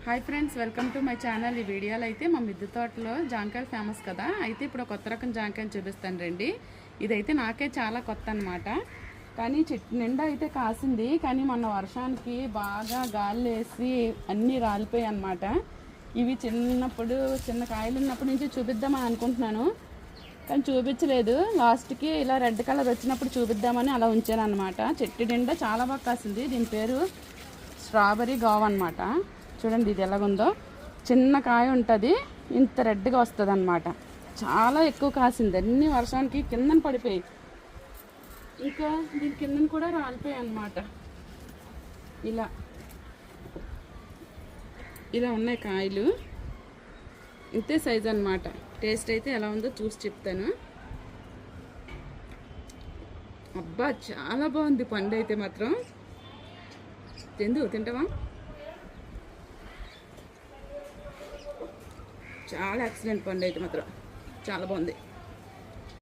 Hi friends, welcome to my channel. ఈ వీడియోలో అయితే మా మిద్దె తోటలో జాంకాయలు ఫేమస్ కదా. అయితే ఇప్పుడు కొత్త రకం జాంకాయలు చూపిస్తాను రండి. ఇదైతే నాకే చాలా కొత్త అనమాట. కానీ చెట్టు నిండా అయితే కాసింది. కానీ మొన్న వర్షానికి బాగా గాలి వేసి అన్నీ రాలిపోయాయి అనమాట. ఇవి చిన్న కాయలు ఉన్నప్పటి నుంచి చూపిద్దామని అనుకుంటున్నాను, కానీ చూపించలేదు. లాస్ట్కి ఇలా రెడ్ కలర్ వచ్చినప్పుడు చూపిద్దామని అలా ఉంచాను అనమాట. చెట్టు నిండా చాలా బాగా కాసింది. దీని పేరు స్ట్రాబెర్రీ గావ్ అనమాట. చూడండి ఇది ఎలాగుందో, చిన్న కాయ ఉంటుంది, ఇంత రెడ్గా వస్తుంది అనమాట. చాలా ఎక్కువ కాసింది. అన్ని వర్షానికి కిందన పడిపోయి, ఇంకా దీని కిందన కూడా రాలిపోయాయి అనమాట. ఇలా ఉన్నాయి కాయలు. ఇంతే సైజు అనమాట. టేస్ట్ అయితే ఎలా ఉందో చూసి చెప్తాను. అబ్బా చాలా బాగుంది పండు అయితే మాత్రం. తింటావా? చాలా ఎక్సలెంట్ పండు అయితే మాత్రం చాలా బాగుంది.